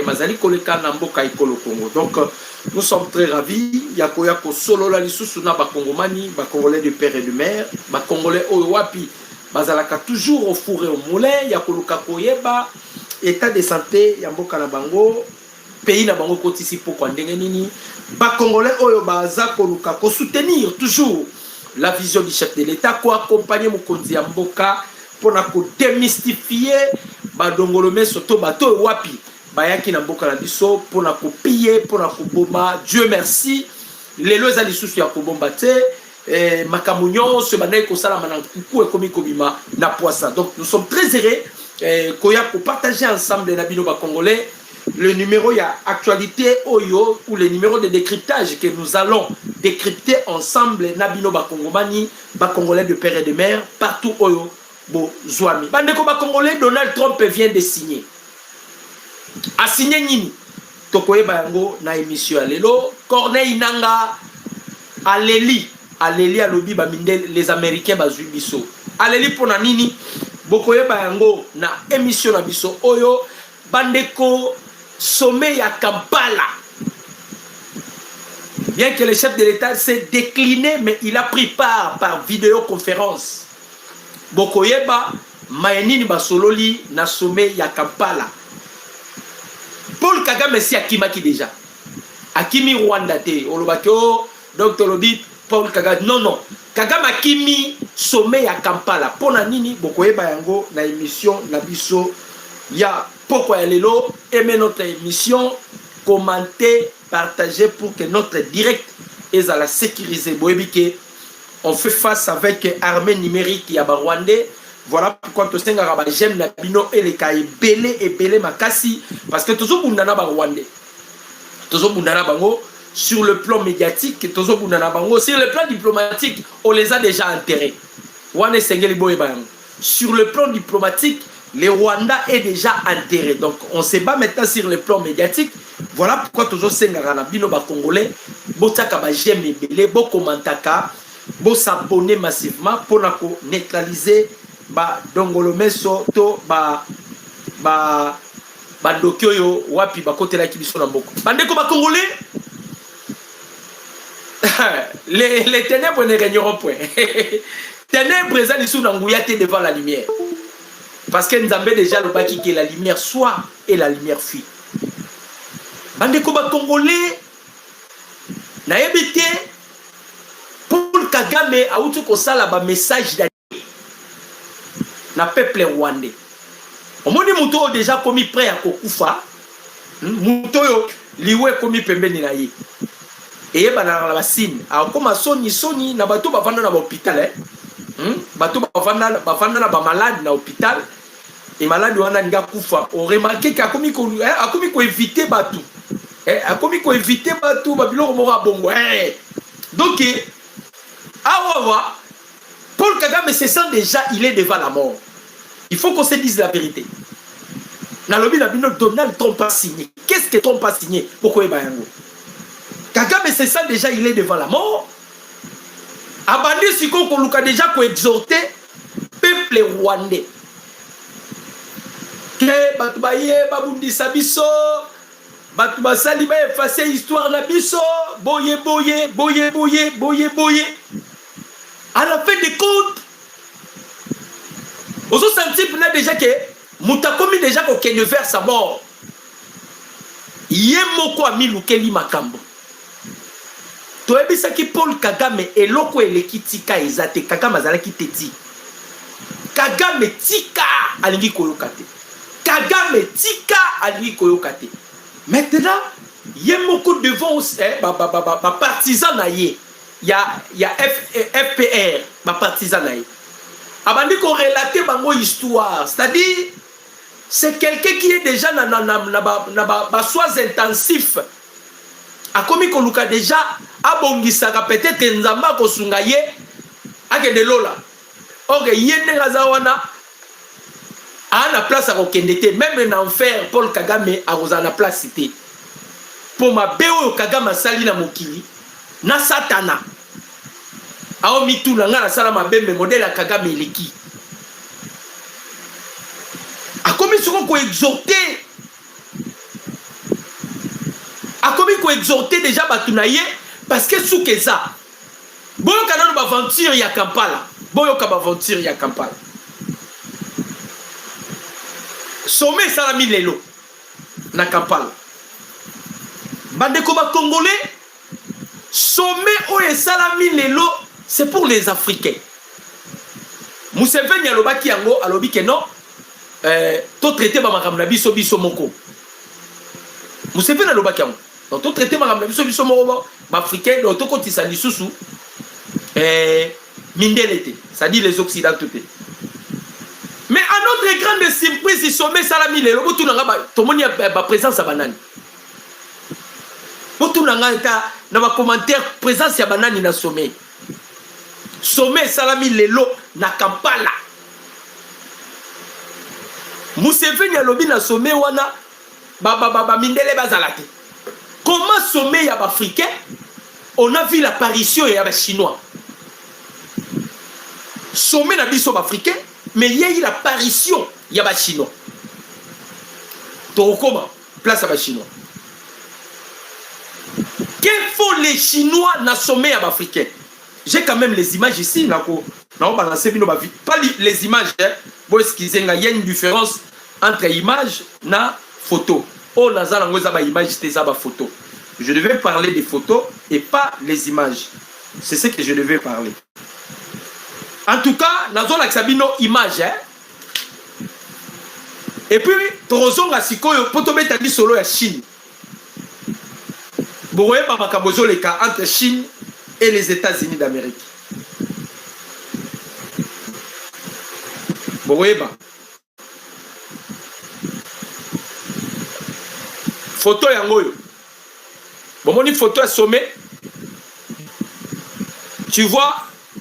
mazali koleka na mboka ikolo Congo. Donc nous sommes très ravis. Yakoya ko solo la lisusu na ba Congomani, ba Congolais de père et de mère, ba Congolais oyo wapi bazalaka toujours au four et au moulin, yakoluka koyeba état de santé ya mboka na bango, pays na bango kotisi poko ndenge nini, ba Congolais oyo baza koluka ko soutenir toujours la vision du chef de l'État, ko accompagner mokonzi ya mboka pour ko démystifier ba dongolome soto bato wapi bayaki na mboka na biso pour ko piller, pour ko boma. Dieu merci, lelo ezali susu ya kobomba te. Makamunyo se banaye ko sala manang ku ekomi kobima na poissa. Donc nous sommes très heureux koya ko partager ensemble na bino ba Congolais le numéro ya actualité oyo ou le numéro de décryptage que nous allons décrypter ensemble na bino ba Congomani, ba Congolais de père et de mère partout oyo bo zwami. Bandeko ba Congolais, Donald Trump vient de signer. A signé nini? Tokoyeba yango na émission ya lelo. Corneille Nanga Aleli alobi ba mindel les Américains bazui biso. Aleli pona nini? Bokoyeba yango na émission na biso oyo. Bandeko sommet ya Kampala. Bien que le chef de l'État s'est décliné, mais il a pris part par vidéoconférence. Bokoyeba mayenini basololi na sommet ya Kampala. Paul Kagame si akimaki déjà. Akimi Rwanda te. Olobako donc tolobi Paul Kagame. Non non. Kagame akimi sommet ya Kampala. Pona nini bokoyeba yango na émission na biso ya poko ya lelo. Aimez notre émission, commentez, partagez pour que notre direct est à la sécuriser. Boyebike on fait face avec armée numérique ya ba Rwandais. Voilà pourquoi tu sais que j'aime la bino et les cahiers belé makasi parce que toujours bundana ba Rwandais. Toujours bundana bango sur le plan médiatique, toujours bundana bango sur le plan diplomatique, on les a déjà enterrés. Wane sengeli boy bang. Sur le plan diplomatique, les Rwandais est déjà enterré. Donc on se bat maintenant sur le plan médiatique. Voilà pourquoi toujours sengara na bino ba Congolais, botaka ba j'aime belé, bo commentaka, bo s'abonner massivement pour neutraliser ba dongolome soto ba ndokyo wapi ba kote la kibiso na mboko. Bandeko ba Congolais, les ténèbres ne régneront point. Ténèbres eza lisu na nguya te devant la lumière. Parce que Nzambe déjà le baki que la lumière soit et la lumière fuit. Bandeko ba Congolais, na yebite Paul Kagame a outu ko sala ba message na peuple rwandais. Omoni muto déjà commis prêt à kokufa. Muto yo liwe commis pembeni na ye. Et bana la basine. A koma soni na bato bavanda na hôpital bato bavanda na ba malade na hôpital. Et malade wana nga kufa. On remarqué qu'a commis ko éviter bato. A commis ko éviter bato babilo ko mora bongo. Donc Paul Kagame se sent déjà, il est devant la mort. Il faut qu'on se dise la vérité. Dans le but, Donald Trump a signé. Qu'est-ce que Trump a signé? Pourquoi Kagame se sent déjà, il est devant la mort. Abandé si qu'on a déjà exhorté peuple rwandais. Que Batubaye, Babundi Sabiso, Batuba Saliba effacer histoire la biso, boye. À la fin des comptes, vous avez senti déjà que Moutakomi déjà qu'il ne vers sa mort. Yemoko amilukeli makambo. Toebisa ki Paul Kagame eloko elekitika ezate Kagame azalaki teti. Kagame tika alingi koyokate. Kagame tika alingi koyokate. Maintenant, yemoko devant partisan na ye. Il y a FPR, ma partisane. Abandi qu'on relate bango histoire, c'est-à-dire c'est quelqu'un qui est déjà na soins intensif. A komi ko luka déjà abongisaka peut-être nzamba ko sungaye ake de lola. Ok, yene ngazawana a na place à kokendete même en enfer Paul Kagame a na place cité. Pour ma beo Kagame sali na mokili na satana. Ao mitu na ngana sala mabembe modèle ya Kagame eleki. A komi soko ko exhorter ko exhorter déjà batunaye parce que sous que ça boyo kana no aventure ya Kampala boyo ka aventure ya Kampala sommet salami lelo na Kampala bande ko ba congolais sommet o e salami lelo c'est pour les Africains. Museveni alobaki yango alobi ke non to traité ba makambo na biso biso moko. Museveni alobaki yango donc to traité makambo na biso biso moko ba africain donc to kotisa lisusu mindelete, ça dit les occidentaux. Mais à notre grande surprise il sommet salami lelo botu nanga ba tomoni ba présence ya banani. Botu nanga ta na ba commentaire présence ya banani na sommet. Sommet salami lelo na Kampala. Museveni alobi na sommet wana ba mindele bazalate. Comment sommet ya ba africain? On a vu l'apparition ya ba chinois. Sommet na biso ba africain, mais il y a eu l'apparition ya ba chinois. To comment place à ba chinois. Que font les chinois na sommet ya ba africain? J'ai quand même les images ici, pas les images, il y a une différence entre image et photo. Oh, image, photo. Je devais parler des photos et pas les images. C'est ce que je devais parler. En tout cas, nous avons une image. Et puis, Torozon a sikoyo, potobé tabi solo ya Chine. Boye papa kabozo le cas entre Chine et les États-Unis d'Amérique. Boyeba. Photo yangoyo. Bomoni photo à sommet. Tu vois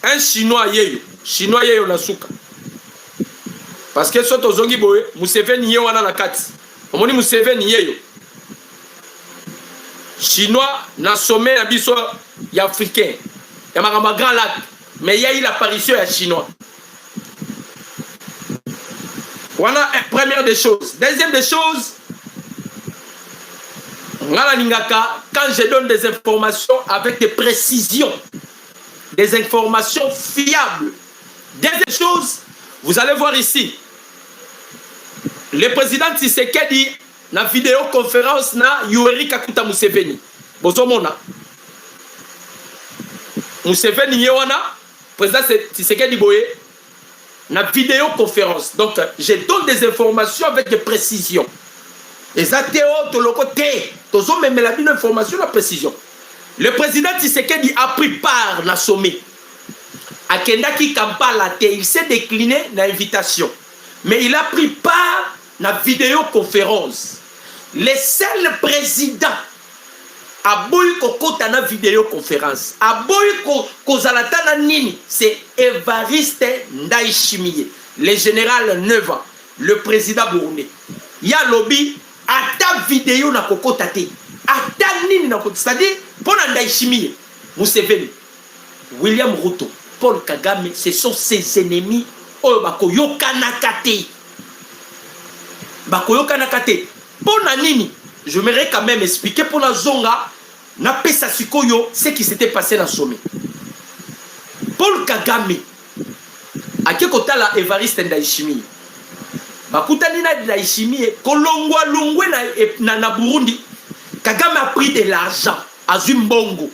un Chinois yeyo. Chinois yeyo na suka. Parce que soto zongi boye, Museveni yeyo wana na kati. Bomoni Museveni yeyo. Chinois na sommet na biso ya africain. Il y a un grand lac. Mais il y a eu l'apparition des Chinois. Voilà la première des choses. Deuxième des choses, quand je donne des informations avec des précisions, des informations fiables, deuxième chose, vous allez voir ici, le président Tshisekedi, dans la vidéoconférence, na Yoweri Kaguta Museveni. Bozomona. Museveni Yewana, président Tshisekedi Boye, na vidéoconférence. Donc, je donne des informations avec des précisions. Et ça, Théo, de l'autre côté, tous ont même la information, la précision. Le président Tshisekedi a pris part dans le sommet. À Kendaki Kampala, il s'est décliné dans l'invitation. Mais il a pris part dans la vidéoconférence. Le seul président a boy kokota na vidéoconférence. A boy kozalata na nini, c'est Évariste Ndayishimiye, le général Neva, le président burundais. Ya lobby ata vidéo na kokota te. Ata nini na kokota, c'est-à-dire pour Ndayishimiye, Museveni, William Ruto, Paul Kagame, ce sont ses ennemis. Oyo bakoyoka nakate. Bakoyoka nakate. Pour nini, je m'aimerais quand même expliquer pour la zonga na pesa sikoyo ce qui s'était passé dans le sommet. Paul Kagame a kekota la Évariste Ndayishimiye. Bakutani na Ndayishimiye kolongwa longwe na Burundi. Kagame a pris de l'argent à Zumbongo.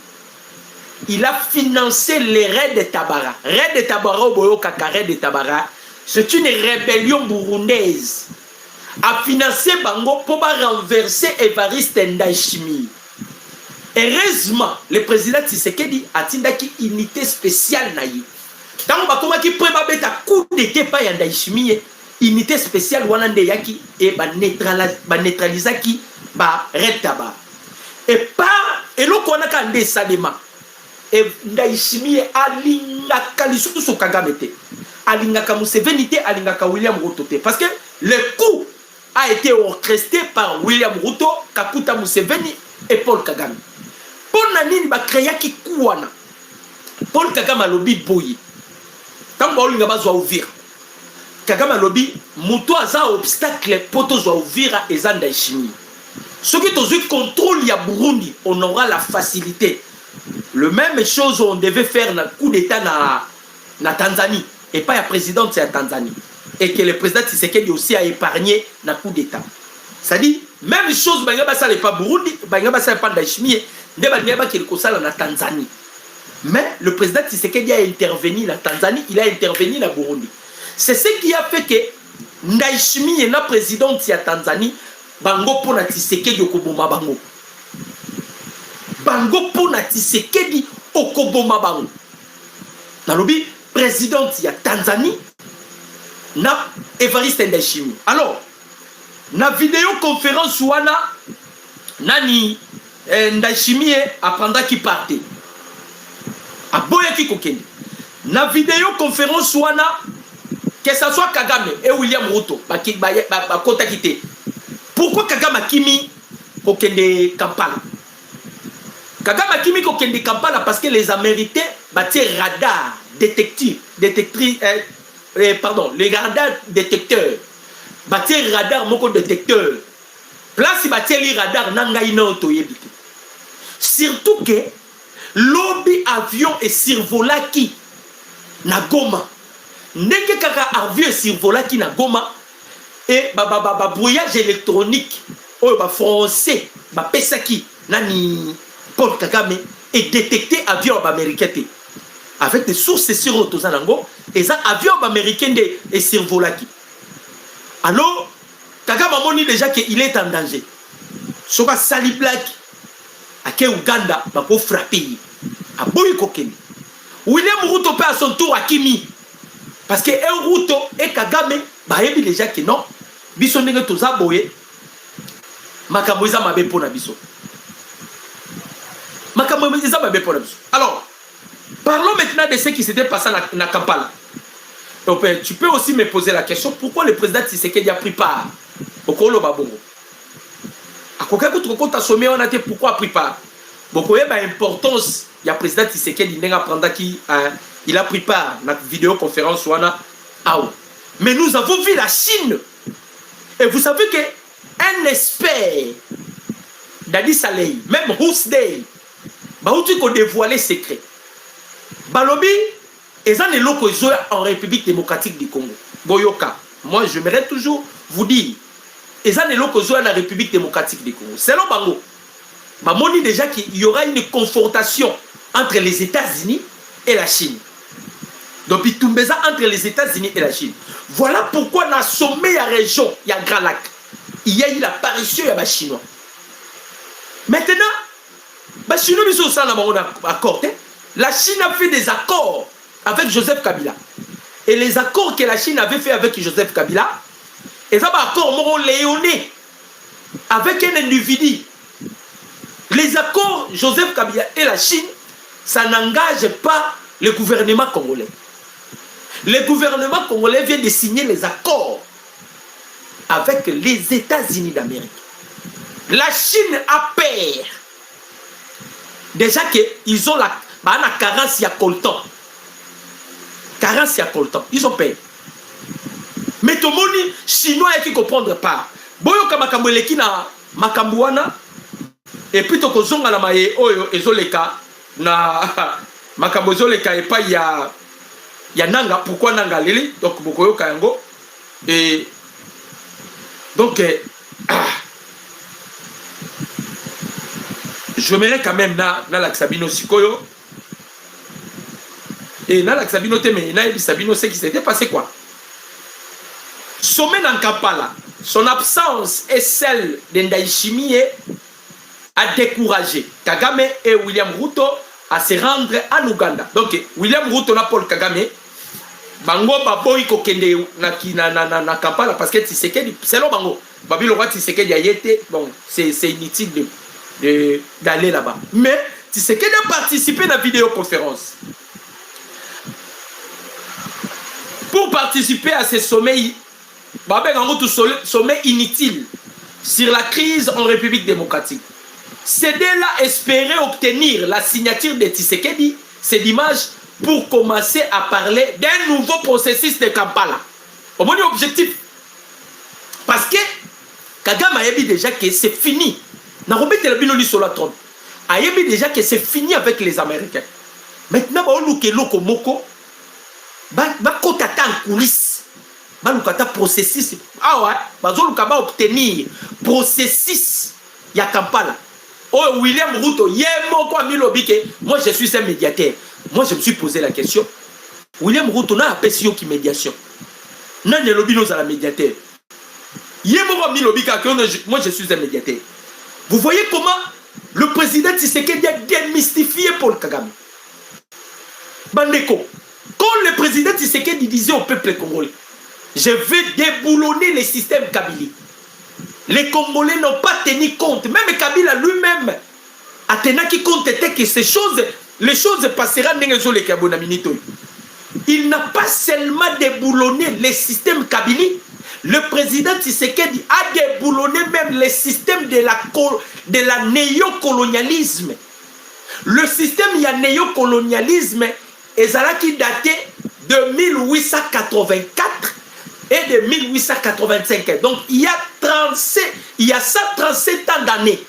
Il a financé les raids de Tabara. Raid de Tabara au Boyo Kaka, raid de Tabara, c'est une rébellion burundaise. A financé Bango pour renverser Évariste Ndayishimiye. Heureusement, le président Tshisekedi a tindaki unité spéciale naïe. Tant que qui prépa beta coup d'été pas Ndayishimiye, unité spéciale wanande yaki et ba neutralisaki ba red Tabara. Et par et lo konaka nde salema. Et Ndayishimiye alingaka lisusu Kagame te. Alingaka Museveni te, alingaka William Ruto te. Parce que le coup a été orchestré par William Ruto, Kaguta Museveni et Paul Kagame. Pour nanini ba créaki kuwana. Paul Kagame a lobby boyi. Tant ba olinga bazwa ouvira. Kagame a lobby muto aza obstacle poto zwa ouvira eza Ndayishimiye. Ce qui est au contrôle, il y a Burundi, on aura la facilité. Le même chose, on devait faire un coup d'État na Tanzanie. Et pas la présidente, c'est la Tanzanie. Et que le président Tshisekedi aussi a épargné un coup d'État. C'est-à-dire, même chose, ça n'est pas Burundi, ça n'est pas Ndayishimiye, qui est la Tanzanie. Mais le président Tshisekedi a intervenu la Tanzanie, il a intervenu la Burundi. C'est ce qui a fait que Ndayishimiye na présidente de la Tanzanie, bango pona Tshisekedi okoboma bango. Bango pona Tshisekedi okoboma bango. Nalobi présidente ya Tanzanie na Evariste Ndayishimiye. Alors, na vidéoconférence wana nani Ndayishimiye apprendra qui partait. Aboya qui kokende. Na vidéoconférence wana que ce soit Kagame et William Ruto ba kota kité. Pourquoi Kagame a kimi kokende Kampala? Kagame a kimi kokende Kampala parce que les Américains bâtirent radar détective les radars détecteurs bâtir radar moko détecteur place bâtir les radars nangai na otoyebite. Surtout que lobby avion et survolaki na Goma ndenge kaka avion survolaki na Goma et brouillage électronique oyo ba français ba pesaki nani Paul Kagame et détecté avion américain avec des sources sûres tozanango et ça avion américain et survolaki. Alors Kagame a moni déjà qu'il est en danger. Soka sali black ake Uganda ba ko frapper a boyi kokeni. William Ruto peut à son tour à Kimi parce que Ruto et Kagame ba yebi déjà que non biso ndenge toza boye makambo eza mabe pona biso. Makambo eza mabe pona biso. Alors parlons maintenant de ce qui s'était passé na Kampala. Donc, tu peux aussi me poser la question, pourquoi le président Tshisekedi a pris part au Kolo Babongo? À quoi sommet on a dit pourquoi a pris part? Beaucoup il y a l'importance, il y a le président Tshisekedi il a pris part à la vidéoconférence. Mais nous avons vu la Chine. Et vous savez qu'un expert d'Adi Saleh, même Rousdey, il a dévoilé le secret. Balobi, et ça n'est en République démocratique du Congo. Boyoka, moi j'aimerais toujours vous dire, et ça n'est en République démocratique du Congo. Selon Bango, Bamoni déjà qu'il y aura une confrontation entre les États-Unis et la Chine. Donc il tombe ça entre les États-Unis et la Chine. Voilà pourquoi dans le sommet de la région, il y a Grand Lac. Il y a eu l'apparition de la Chinois. Maintenant, les Chinois ils sont en accord. La Chine a fait des accords avec Joseph Kabila. Et les accords que la Chine avait fait avec Joseph Kabila, et ça va accord léoné avec un individu. Les accords Joseph Kabila et la Chine, ça n'engage pas le gouvernement congolais. Le gouvernement congolais vient de signer les accords avec les États-Unis d'Amérique. La Chine a peur. Déjà qu'ils ont la carence, il y a coltan. Carence, il y a coltan. Ils ont peur. Mais tout le monde, Chinois, qui ne comprendre pas. Boyoka makambo eleki na makambo wana. Et puis to kozonga na maye oyo ezoleka na makambo ezoleka et pas ya nanga. Pourquoi nanga leli? Donc bokoyoka yango. Et donc je m'irais quand même na Laxabino Sikoyo. Et na Laxabino te mais na Sabino c'est qui s'était passé quoi? Sommet dans Kampala, son absence et celle de Ndayishimiye a découragé Kagame et William Ruto à se rendre en Ouganda. Donc William Ruto na Paul Kagame bango baboyi kokende na Kampala parce que Tshisekedi selon bango babi le roi Tshisekedi a été bon c'est inutile d'aller là-bas. Mais Tshisekedi a participé à la vidéoconférence. Pour participer à ce sommet, sommet inutile sur la crise en République démocratique. C'est de là espérer obtenir la signature de Tshisekedi, c'est dimanche, pour commencer à parler d'un nouveau processus de Kampala. Au moins objectif. Parce que Kagame a dit déjà que c'est fini. Narobete la bino li sur la trône. Ayebi déjà que c'est fini avec les Américains. Maintenant, ba oluke loko moko. Ba kotata en coulisses. Ba lukata processus. Ah ouais, ba zoluka ba obtenir processus ya Kampala. Oh William Ruto, yemo kwa milobike. Moi je suis un médiateur. Moi je me suis posé la question. William Ruto n'a pas si qui médiation. Non, ne lobby nous à la médiateur. Yemo kwa milobika, moi je suis un médiateur. Vous voyez comment le président Tshisekedi a démystifié Paul Kagame. Bandeko, quand le président Tshisekedi disait au peuple congolais, je vais déboulonner le système Kabila. Les Congolais n'ont pas tenu compte. Même Kabila lui-même a tenu compte que ces choses, les choses passeront dans les Kabonaminitos. Il n'a pas seulement déboulonné le système Kabila. Le président Tshisekedi a déboulonné même le système de la néocolonialisme. Le système il y a néocolonialisme est daté de 1884 et de 1885. Donc il y a 137 ans d'années.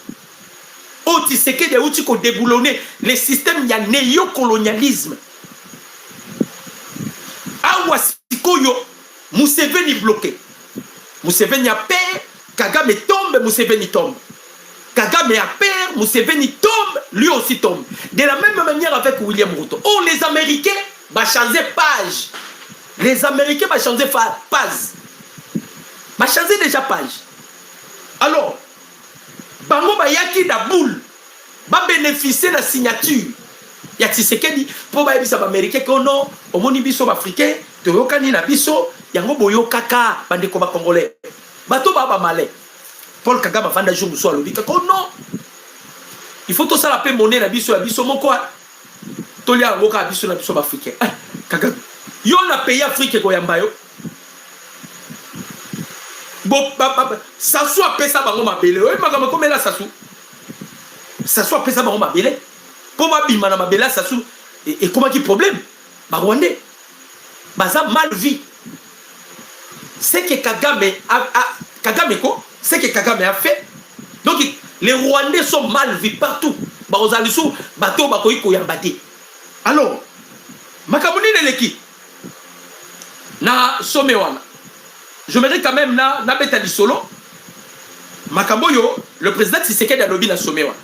Au Tshisekedi a déboulonné le système il y a néocolonialisme. Awasikoyo Museveni bloqué. Museveni a peur, Kagame tombe, Museveni tombe. Kagame a peur, Museveni tombe, lui aussi tombe. De la même manière avec William Ruto. Oh, les Américains vont changer page. Les Américains vont changer page. Vont changer déjà page. Alors, Bango Bayaki da boule va bénéficier de la signature. Il y a Tshisekedi pour les Américains que non, au moni biso africain, toyokani na biso, yango boyo kaka bandeko ba congolais. Bato ba malais. Paul Kagame vanda jour so lobika ko non. Il faut tout ça la paix monnaie na biso moko. Tolia ngoka biso na biso africain. Kagame. Yo na pays Afrique ko yamba yo. Bo ça soit pesa bango mabele. Oui, magama komela sasu. Ça soit pesa bango mabele. Pour ma bima na mabela sasu et comment qui problème? Ba Rwandais. Baza mal vie. C'est que Kagame c'est que Kagame a fait. Donc les Rwandais sont mal vus partout. Barozalisu bato bakoiko yambate. Alors, makamuni neleki na somewana. Je me dis quand même na beta solo. Makamboyo, le président Tshisekedi a lobby na somewana.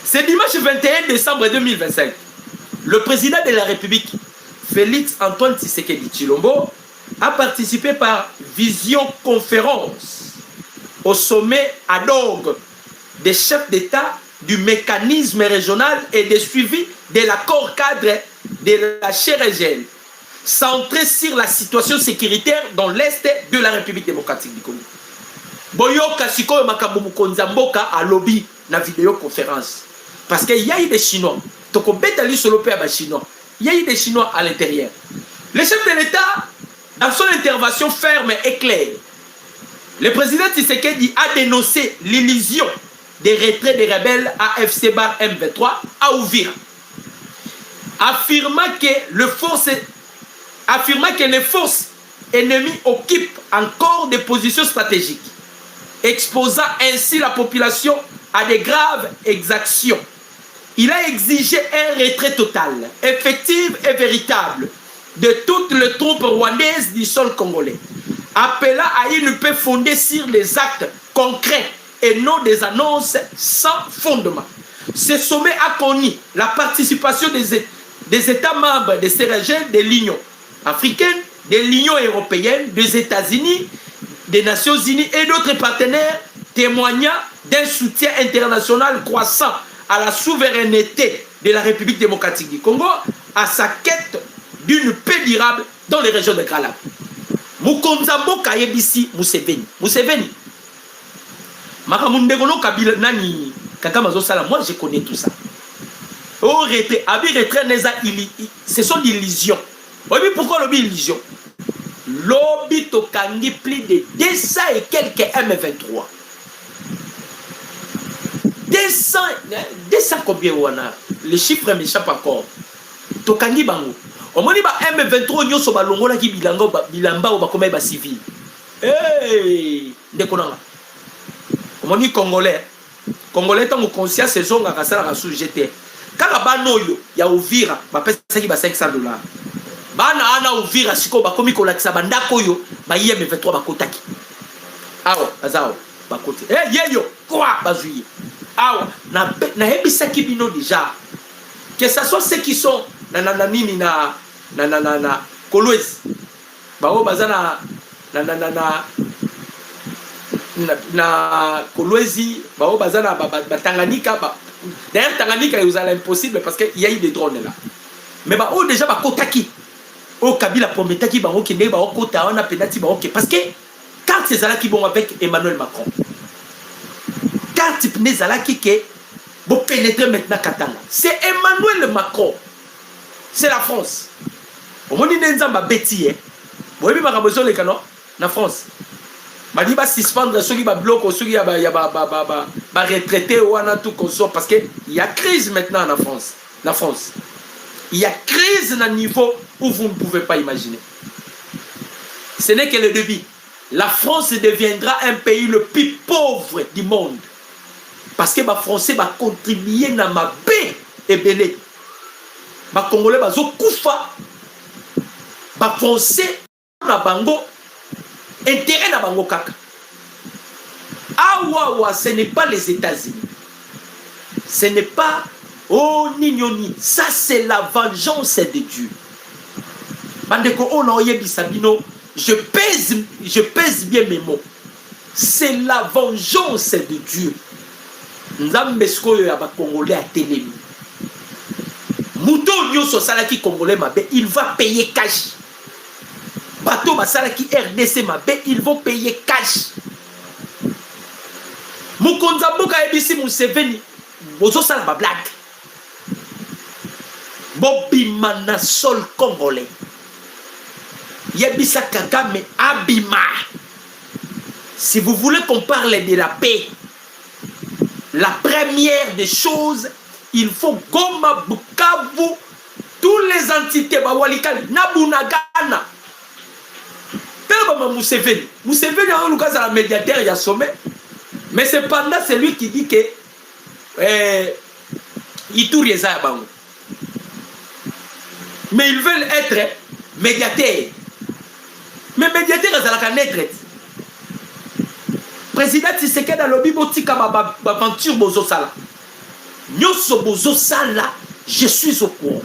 C'est dimanche 21 décembre 2025. Le président de la République, Félix Antoine Tshisekedi Tshilombo, a participé par visioconférence au sommet ad hoc des chefs d'État du mécanisme régional et de suivi de l'accord cadre de la Chérégène, centré sur la situation sécuritaire dans l'Est de la République démocratique du Congo. Boyoka Sikoyo Makambo Mukonza Mboka a lobby na vidéoconférence. Parce qu'il y a eu des Chinois. Donc on peut aller sur le pays chinois. Il y a eu des Chinois à l'intérieur. Le chef de l'État, dans son intervention ferme et claire, le président Tshisekedi a dénoncé l'illusion des retraits des rebelles AFC Bar M23 à Uvira, affirmant que les forces ennemies occupent encore des positions stratégiques, exposant ainsi la population à des graves exactions. Il a exigé un retrait total, effectif et véritable de toutes les troupes rwandaises du sol congolais, appelant à une paix fondée sur des actes concrets et non des annonces sans fondement. Ce sommet a connu la participation des États membres de ces régions de l'Union africaine, de l'Union européenne, des États-Unis, des Nations unies et d'autres partenaires, témoignant d'un soutien international croissant à la souveraineté de la République démocratique du Congo, à sa quête d'une paix durable dans les régions de Kalab. Mukonzambo Kayebisi Museveni. Museveni. Makamundegolo Kabila Nani. Kakamazo Sala, moi je connais tout ça. Au retrait, Abi retrait Neza, ce sont des illusions. Oui, pourquoi l'obi illusion? L'obi Tokangi plus de 200 et quelques M23. 200 combien wana? Les chiffres m'échappent encore. Tokangi bango. On m'a dit que M23 nyoso balongola ki bilamba ou bakoma ba civil. Hey, ndekonanga. On m'a dit Congolais. Congolais tant conscience saison à kasala ka sous GT. Kaka banoyo ya Uvira ba pesa ki ba $500. Bana ana Uvira siko ba komi ko lakisa bandako yo ba yeme 23 ba kotaki. Awa azao ba kote. Eh yeyo quoi bazuye. Awa na hebisa ki bino déjà. Que ça soit ceux qui sont na Kolwezi. Ba o bazana na Kolwezi, ba bazana ba Tanganyika ba. D'ailleurs Tanganyika ils ont impossible parce que il y a eu des drones là. Mais ba o déjà ba kotaki. O Kabila prometaki ba o kende ba o kota on a penalty ba OK parce que quand ces là qui vont avec Emmanuel Macron. Quand tu prenez là qui vous pénétrez maintenant Katanga. C'est Emmanuel Macron. C'est la France. Au moins il y a un bêtis. Vous voyez ma besoin les canons na France. Ma dit va suspendre ceux qui va bloquer ceux qui va retraiter ou en tout consort parce que il y a crise maintenant en France. La France. Il y a crise à un niveau où vous ne pouvez pas imaginer. Ce n'est que le début. La France deviendra un pays le plus pauvre du monde. Parce que les Français vont contribuer à ma paix et belé. Les Congolais vont koufa. Les Français na bango intérêt na bango kaka. Awa, ce n'est pas les États-Unis. Ce n'est pas oh nignoni. Ça c'est la vengeance de Dieu. Bandeko ono yebisabino, je pèse bien mes mots. C'est la vengeance de Dieu. Nzambe skoyo ya ba Congolais à Télémi. Mouto nyoso salaki Congolais mabe, il va payer cash. Bateau basalaki RDC mabe, ils vont payer cash. Mukonza Mboka ebisi Museveni, bozo sala ba blague. Bobima na sol Congolais. Yebisa Kagame abima. Si vous voulez qu'on parle de la paix, la première des choses, il faut Goma, Bukavu, toutes les entités, Bawalikali, Nabunagana. Tellement Museveni. Museveni a un cas à la médiateur, il y a sommet. Mais cependant, c'est lui qui dit que Ituri est à Bango. Mais ils veulent être médiateurs. Mais médiateurs, ils ont être. Président Tshisekedi alobi botika baventure bozo sala. Nyoso bozo sala, je suis au courant.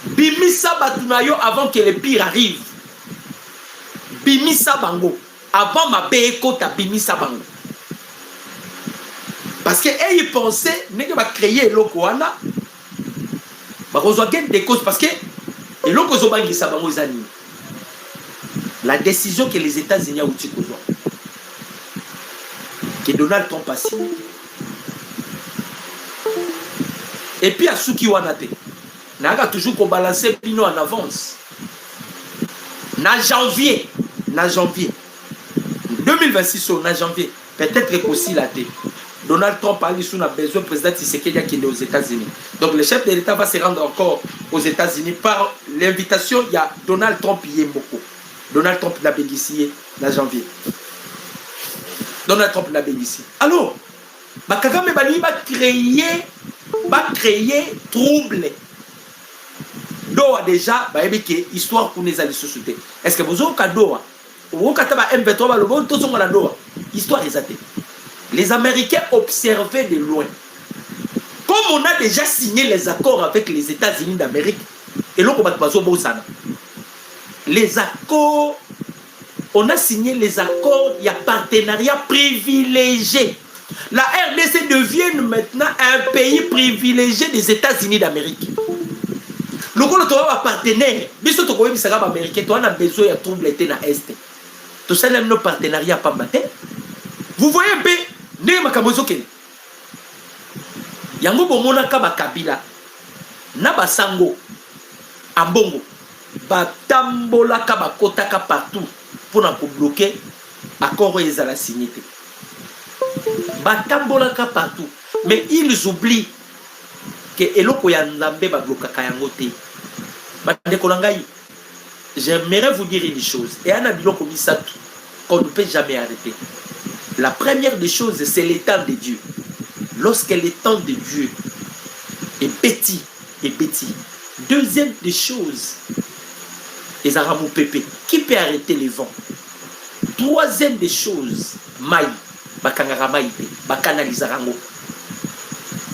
Bimisa batunayo avant que le pire arrive. Bimisa bango avant ma békota bimisa bango. Parce que ils pensaient que va créer l'okoana. Ba kozwa gain des causes parce que eloko zo bangisa bango zani. La décision que les États-Unis ont prise que Donald Trump a signé. Et puis à ceux qui ont été, n'a toujours qu'on balancer Pino en avance. Na janvier 2026 na janvier, peut-être que aussi la té. Donald Trump a dit qu'on a besoin président Tshisekedi qui est aux États-Unis. Donc le chef de l'État va se rendre encore aux États-Unis par l'invitation. Il y a Donald Trump Yemboko. Donald Trump l'a bénéficié en janvier. Donald Trump l'a bénéficié. Alors, Kagame va créer trouble. Doha déjà, histoire pour les alliés sociétés. Est-ce que vous avez un Doha? Vous avez un M23, histoire exacte. Les Américains observaient de loin. Comme on a déjà signé les accords avec les États-Unis d'Amérique, et là, les accords, on a signé les accords, il y a partenariat privilégié. La RDC devient maintenant un pays privilégié des États-Unis d'Amérique. Le gros partenaire, biso to koyebi saka américain, to a besoin de trouble été na est. Tout ça même nos partenariats pas matin. Vous voyez bien, ne makamozo kene. Yango bomona ka ba Kabila na basango ambongo batambola ka bakotaka partout pour na ko bloquer accord ezala signé. Batambola ka partout, mais ils oublient que eloko ya Nzambe ba blokaka yango te. J'aimerais vous dire une chose, et un biloko misatu qu'on ne peut jamais arrêter. La première des choses, c'est le temps de Dieu. Lorsque le temps de Dieu est petit, Deuxième des choses, les aramou pépé, qui peut arrêter les vents? Troisième des choses, maï, bakangara maï, bakanalizarango.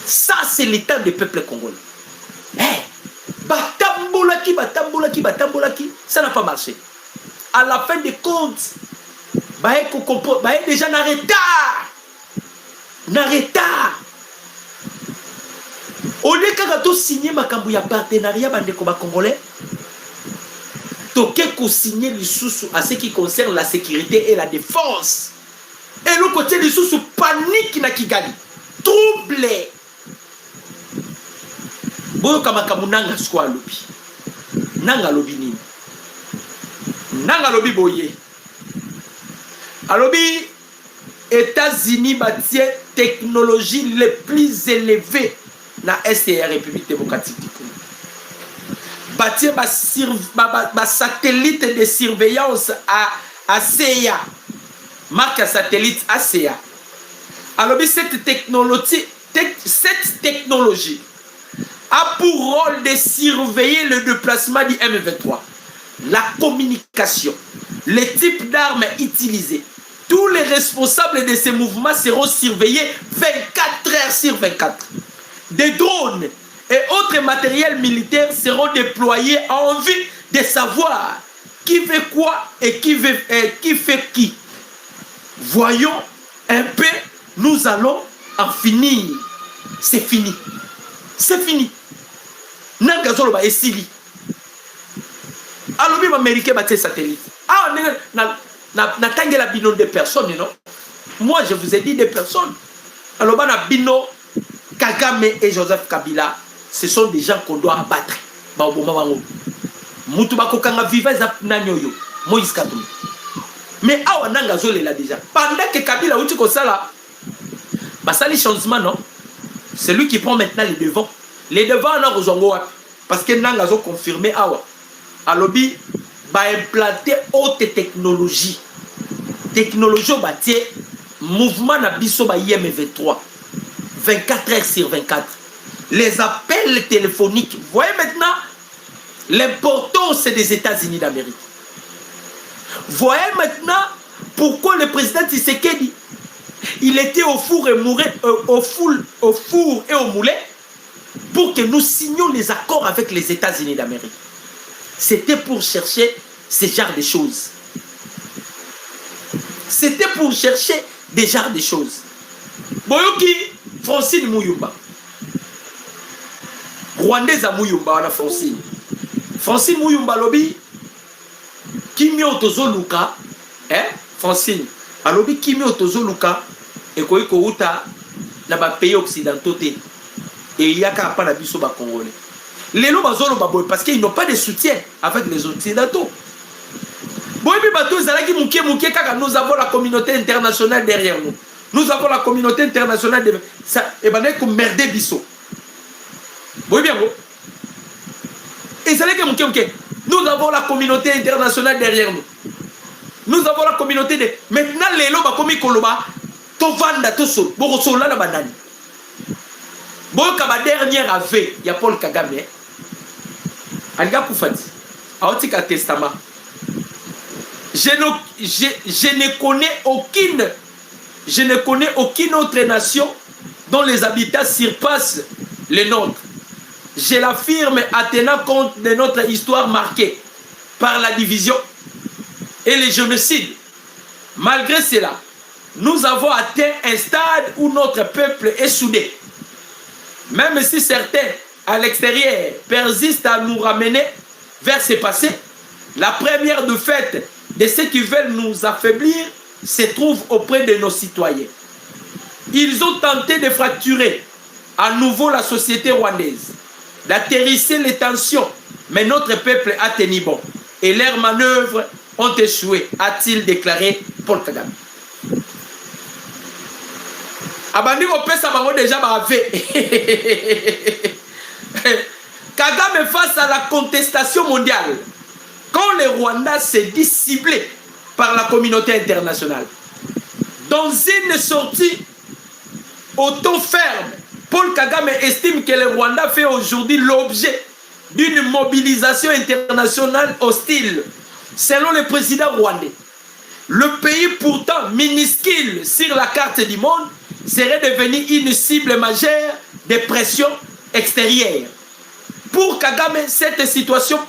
Ça, c'est l'état du peuple congolais. Batambolaki, ça n'a pas marché. À la fin des comptes, déjà en retard. Au lieu de signer ma partenariat avec les Congolais, toqué qu'on signe les sous à ce qui concerne la sécurité et la défense. Et le côté des sous panique na Kigali, troublé. Boyo kamakamu nanga skwa lobi. Nanga lobi nini. Nanga lobi boye. Alobi États-Unis batie technologie les plus élevées na SDR République démocratique du Congo. Batie ba satellite de surveillance à CEA. Marque satellite ACA. Alobi cette technologie a pour rôle de surveiller le déplacement du M23, la communication, les types d'armes utilisées. Tous les responsables de ces mouvements seront surveillés 24 heures sur 24. Des drones et autres matériels militaires seront déployés en vue de savoir qui fait quoi et qui fait qui. Voyons un peu, nous allons en finir. C'est fini. C'est fini. Nangazolo ba esili. Alobi américain batté satellite. Ah, na tangela bino de personnes, non? Moi, je vous ai dit des personnes. Alors, na bino, Kagame et Joseph Kabila, ce sont des gens qu'on doit abattre. Mutuba kokanga viva na nyoyo. Moïse Katumbi. Mais awa nangazolo là déjà. Pendant que Kabila outi ko sala, basali changement, non? C'est lui qui prend maintenant les devants. Les devants, on a parce que Nangazo confirmé awa. Alobi va implanter haute technologie. Technologie au bâti, mouvement na biso ba IM23. 24 heures sur 24. Les appels téléphoniques. Vous voyez maintenant l'importance des États-Unis d'Amérique. Voyez maintenant pourquoi le président Tshisekedi il était au four et au moulin pour que nous signions les accords avec les États-Unis d'Amérique. C'était pour chercher ce genre de choses. C'était pour chercher des genres de choses. Boyoki, Francine Mouyumba. Rwandaise à Mouyumba, on a Francine. Francine Mouyumba lobby. Kimi Otozoluka. Francine. Alobi Kimi Otozoluka. Et quoi que Outa, dans les pays occidentaux, et il y a qu'à pas d'habitude au Congolais. Les lots parce qu'ils n'ont pas de soutien avec les occidentaux. Nous avons la communauté internationale derrière nous. Nous avons la communauté internationale derrière nous. Et bien, comme merde bisso. Vous voyez bien, et nous avons la communauté internationale derrière nous. Nous avons la communauté de. Maintenant, les lots, comme ils Tovanda Tosso, Borosola la banane. Boka dernière avait, il y a Paul Kagame. Alga Poufati, Aotika Testament. Je ne connais aucune autre nation dont les habitants surpassent les nôtres. Je l'affirme en tenant compte de notre histoire marquée par la division et le génocide. Malgré cela, nous avons atteint un stade où notre peuple est soudé. Même si certains à l'extérieur persistent à nous ramener vers ce passé, la première de fait de ceux qui veulent nous affaiblir se trouve auprès de nos citoyens. Ils ont tenté de fracturer à nouveau la société rwandaise, d'atterrisser les tensions, mais notre peuple a tenu bon et leurs manœuvres ont échoué, a-t-il déclaré Paul Kagame. Abandi Kopesa bango déjà bavé. Kagame face à la contestation mondiale, quand le Rwanda s'est dit ciblé par la communauté internationale, Dans une sortie au ton ferme, Paul Kagame estime que le Rwanda fait aujourd'hui l'objet d'une mobilisation internationale hostile. Selon le président rwandais, le pays pourtant minuscule sur la carte du monde serait devenu une cible majeure de pression extérieure. Pour Kagame, cette situation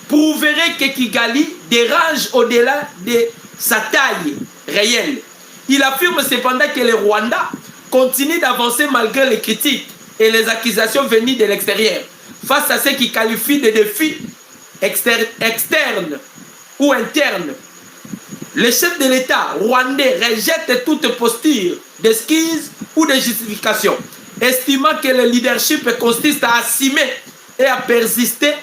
prouverait que Kigali dérange au-delà de sa taille réelle. Il affirme cependant que le Rwanda continue d'avancer malgré les critiques et les accusations venues de l'extérieur, face à ce qu'il qualifie de défis externes ou internes. Le chef de l'État rwandais rejette toute posture d'excuse ou de justification, estimant que le leadership consiste à assumer et à persister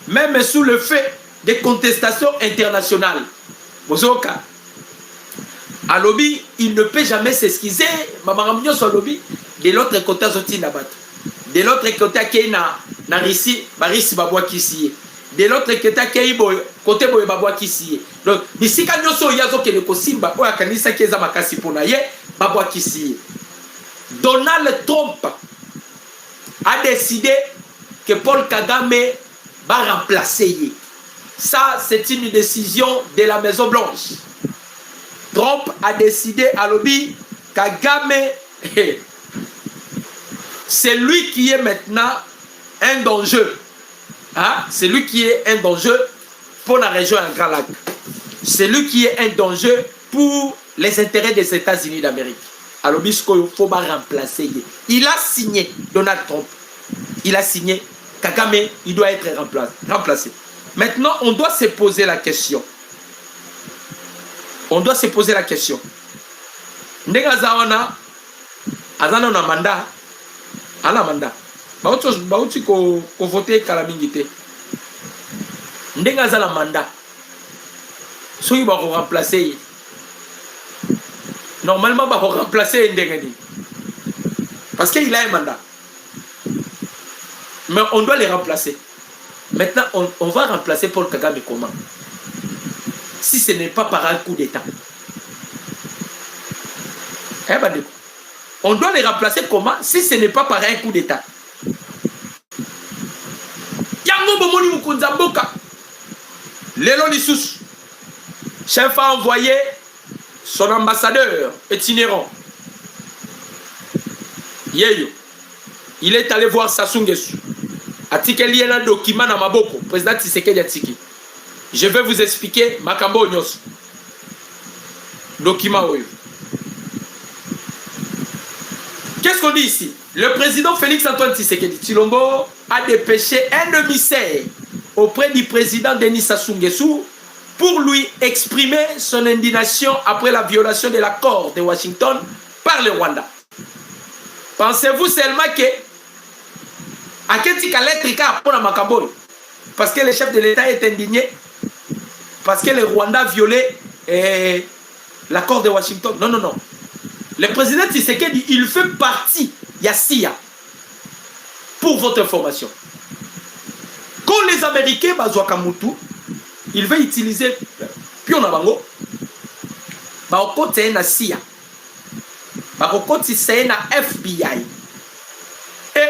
même sous le fait de contestations internationales. Mozoka, à lobby, il ne peut jamais s'excuser. Maman sur lobby, de l'autre côté, de l'autre côté, qui est na Rissi, Baris Babwa Kissi. De l'autre côté, Babwa Kissi. Donc, ici, quand nous sommes yazo que le Kosimba, ou à Kanisa Keza Makasi Ponaye, Babwa Kissi. Donald Trump a décidé que Paul Kagame va remplacer. Ça, c'est une décision de la Maison Blanche. Trump a décidé à lobby Kagame, c'est lui qui est maintenant un danger. Hein? C'est lui qui est un danger pour la région en Grand Lac. C'est lui qui est un danger pour les intérêts des États-Unis d'Amérique. À lobby, il faut pas remplacer. Il a signé, Donald Trump. Il a signé Kagame, il doit être remplacé. Maintenant, on doit se poser la question. On doit se poser la question. Ndega zaona azana na mandat. Ana mandat. Bauti ko voter kala mingite. Ndega zana mandat. Soyi ba ko remplacer. Normalement ba ko remplacer ndega ni. Parce qu'il a un mandat. Mais on doit les remplacer. Maintenant, on va remplacer Paul Kagame comment? Si ce n'est pas par un coup d'État. On doit les remplacer comment? Si ce n'est pas par un coup d'État. Yango Bomoni Mukunza Mboka. Lelo Lissous. Chef a envoyé son ambassadeur itinérant. Yeyo. Il est allé voir Sassou Nguesso. Atike liena document na maboko. Président Tshisekedi Atiki. Je vais vous expliquer Makambo Nyos. Document oyo. Qu'est-ce qu'on dit ici? Le président Félix Antoine Tshisekedi Tshilombo a dépêché un émissaire auprès du président Denis Sassou Nguesso pour lui exprimer son indignation après la violation de l'accord de Washington par le Rwanda. Pensez-vous seulement que à quel titre l'électrique pour la Makambo? Parce que le chef de l'État est indigné? Parce que le Rwanda a violé l'accord de Washington? Non, non, non. Le président Tshisekedi, il fait partie Yassia. Pour votre information. Quand les Américains, Bazouakamutu, il veut utiliser Pionabango, Baokot c'est un CIA. Baokot c'est un FBI. Et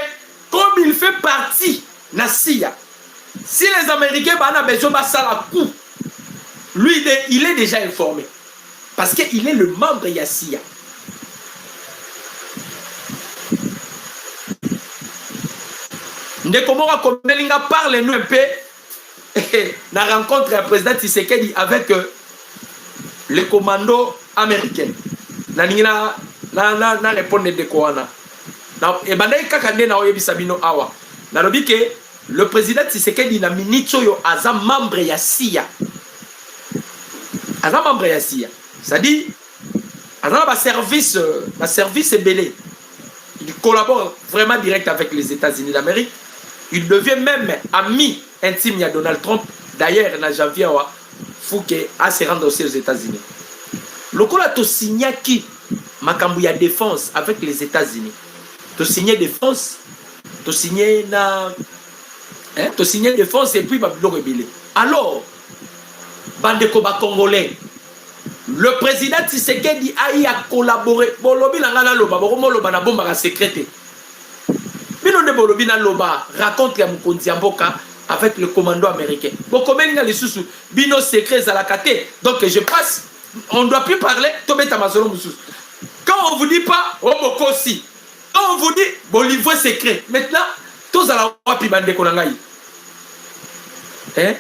comme il fait partie de la CIA, si les Américains ont besoin de ça la coup, lui, il est déjà informé. Parce qu'il est le membre de Yassia. Ndekomora Komelinga parle-nous un peu de la rencontre du président Tshisekedi avec les commandos américains. Na répondre de Koana. Et bandai kakande na oyebi sabino awa. Na lobi que le président Tshisekedi na minitso yo aza membre ya CIA. Aza membre ya CIA. C'est-à-dire aza ba service belé. Il collabore vraiment direct avec les États-Unis d'Amérique. Il devient même ami intime à Donald Trump. D'ailleurs, en janvier, Fouke a se rendre aussi aux États-Unis. Le coup là, tu signes qui Makambouya défense avec les États-Unis. Tu signes défense, tu signes défense et puis Babylon rebelle. Alors, Bandeko Congolais, Le président Tshisekedi a collaboré. Bolobi Langana Loba, Boromoloba na bomba secrétaire. Bino de Bolobi na Loba raconte ya Mukonzi Mboka avec le commando américain. Bokomeli na lisusu bino secret à la kate. Donc je passe, on ne doit plus parler Tobeta Mazolo Mususu. Quand on vous dit pas Omokosi, quand on vous dit bon livre secret. Maintenant, tous à la wapi bande konangai. Hein?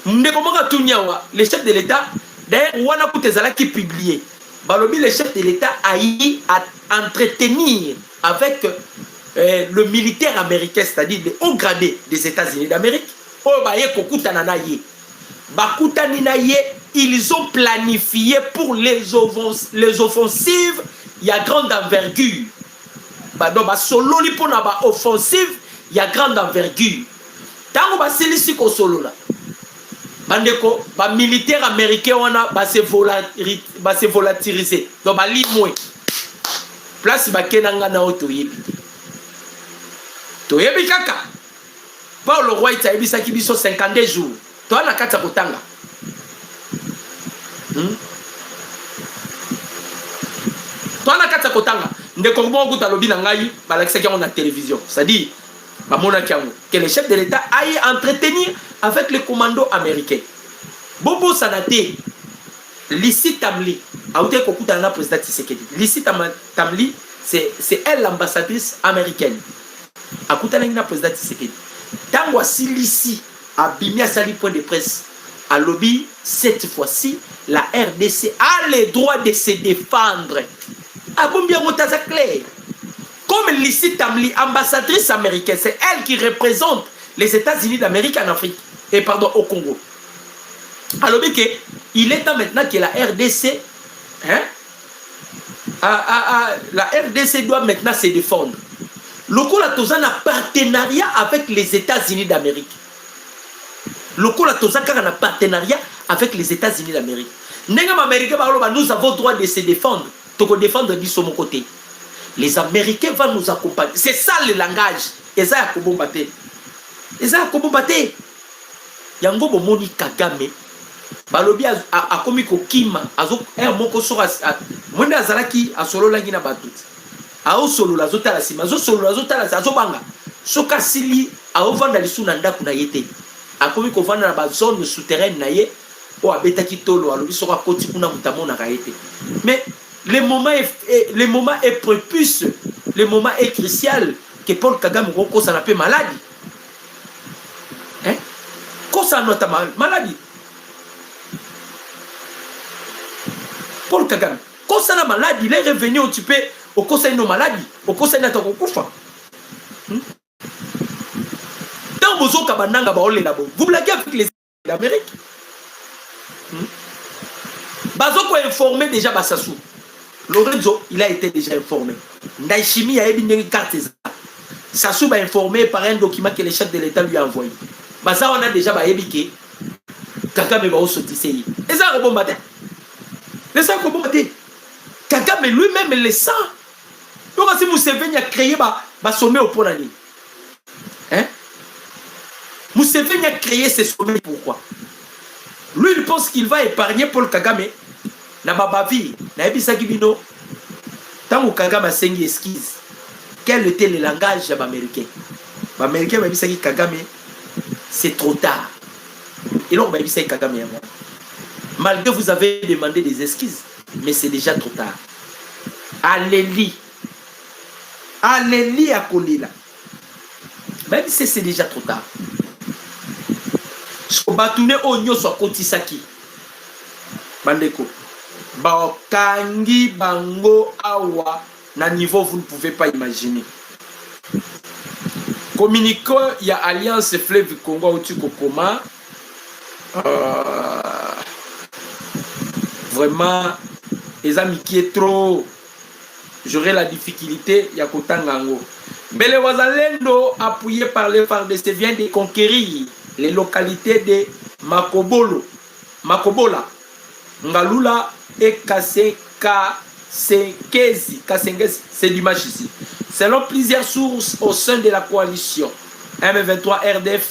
Le chef de l'État, d'ailleurs, Wana Koutezala qui publié. Balobi, le chef de l'État a eu à entretenir avec le militaire américain, c'est-à-dire les hauts gradés des États-Unis d'Amérique. Ils ont planifié pour les offensives, il y a grande envergure. Donc, solo li pour la offensive, il y a grande envergure. Tant que c'est ko solo là. Bandeko, ba militaire américain on a se volatiliser. Donc ba li moins. Place ba kenanga na auto yebi. To yebi kaka. Pas le roi ita yebi saki biso 52 jours. To na kata kotanga. To na kata kotanga. Ndeko mo kuta lobi na ngai ba la on a télévision. C'est-à-dire que le chef de l'État aille entretenir avec le commando américain. Bobo Sanate, Lissi Tamli, président Tshisekedi. Lissi Tamli, c'est elle l'ambassadrice américaine. Akoutanangina président Tshisekedi. Tango si Lissi a bimia sali point de presse à lobby, cette fois-ci, la RDC a le droit de se défendre. A combien de temps clair? Comme Lissi Tamli, ambassadrice américaine, c'est elle qui représente les États-Unis d'Amérique en Afrique, et pardon, au Congo. Alors, il est temps maintenant que la RDC, la RDC doit maintenant se défendre. Le Cola Tozan a partenariat avec les États-Unis d'Amérique. Le Cola Tozan a un partenariat avec les États-Unis d'Amérique. Nous avons droit de se défendre, de défendre de mon côté. Les Américains vont nous accompagner. C'est ça le langage. Et ça, il y a et ça, il y a Yango Bomoni Kagame. Balobi a commis Kima. Un moko sora. Mwenda Zalaki a solo langina batut. A o solo la zota la sima. A solo la zota la zobanga. Soka sili a ovanda lisu nanda kuna yete. A commis kovanda na ba zone souterraine na ye. O abeta kitolo alobi sora koti kuna mutamona kaete. Mais le moment est prépuce, le moment est crucial que Paul Kagame cause un peu maladie. Hein? Cause notre maladie. Paul Kagame, cause la maladie, il est revenu au type au conseil de nos maladies, au conseil de notre koufa. Dans vos kabananga baole là-bas, vous blaguez avec les d'Amérique. Bazoko est informé déjà Basassou. Lorenzo, il a été déjà informé. Ndaishimi a été carte. Sassou va informé par un document que le chef de l'État lui a envoyé. Ça, on a déjà ébiqué. Kagame va au sortir. Et ça, on va Kagame lui-même le sent. Donc, si Museveni a créé un sommet au Polani. Hein? Museveni a créé ce sommet pourquoi? Lui, il pense qu'il va épargner Paul Kagame. Na babavi, na ebisaki bino. Tant que Kagame a sengi esquisse. Quel était le langage américain? L'américain m'a dit Kagame, c'est trop tard. Et donc, m'a dit Kagame. Malgré vous avez demandé des esquisses, mais c'est déjà trop tard. Alléluia. Alléluia à Kolila. Même si c'est déjà trop tard. Ce que Batoune Onyo soit Kotisaki. Bandeko. Baokangi Bango Awa. Na niveau vous ne pouvez pas imaginer. Communiquant, il y a Alliance Fleuve Congo au Tukokoma. Vraiment, les amis qui est trop. J'aurai la difficulté, il y a Kotangango. Mais les Wazalendo, appuyés par les FARDC, viennent de conquérir les localités de Makobola, Ngalula et Kasengezi, c'est l'image ici. Selon plusieurs sources au sein de la coalition, M23, RDF,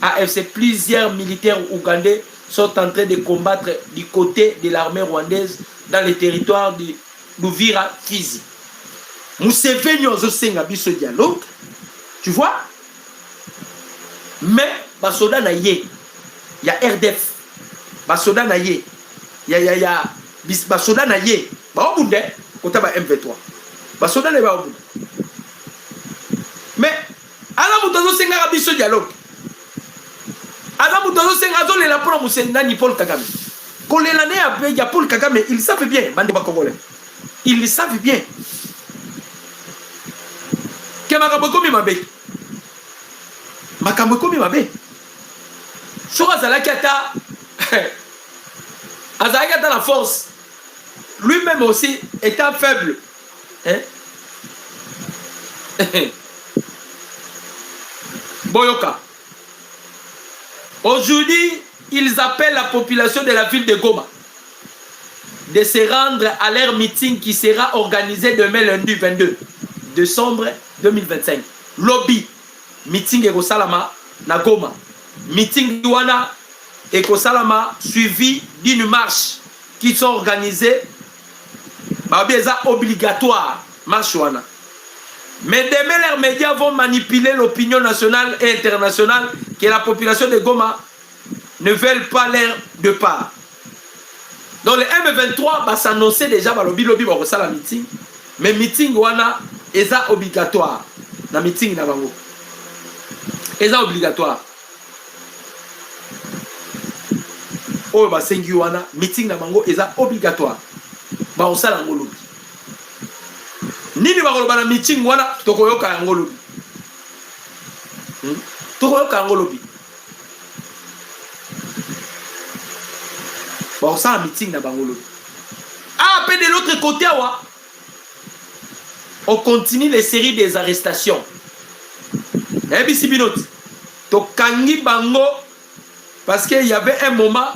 AFC, plusieurs militaires ougandais sont en train de combattre du côté de l'armée rwandaise dans les territoires de Louvira, Fizi. Museveni ozosenga biso dialogue, tu vois? Mais basoda na ye, il y a RDF, basoda na ye, il y a basoda na ye, ba obunde kota ba M23. Basoda na ba obunde. Mais ala muto ozosenga biso dialogue. Ala muto ozosenga zolela pour Museveni Paul Kagame. Kolela ne avec Paul Kagame, ils savent bien, bande ba congolais. Ils le savent bien. Que makambo komi mabe. Makambo komi mabe. Sora Zalaki ata Azalaki ata la force. Lui-même aussi étant faible. Hein? Boyoka. Aujourd'hui, ils appellent la population de la ville de Goma de se rendre à leur meeting qui sera organisé demain lundi 22 décembre 2025. Lobby, meeting Eko Salama na Goma. Meeting Wana Eko Salama suivi d'une marche qui sont organisées. Babeza obligatoire, marche Wana. Mais demain, leurs médias vont manipuler l'opinion nationale et internationale que la population de Goma ne veulent pas l'air de part. Donc le M23 va s'annoncer déjà par le lobby va faire la meeting. Mais meeting wana est obligatoire. La meeting na bango. Est obligatoire. Oh ba sengi wana meeting na bango est obligatoire. Ba on sala ngolo. Nini ba ko ba na meeting wana tokoyoka ngolo. Tokoyoka ngolo. Bon, ça, un meeting dans Bangolo. Ah, après de l'autre côté, on continue les séries des arrestations. Et puis, si binot, to kangi bango, parce qu'il y avait un moment,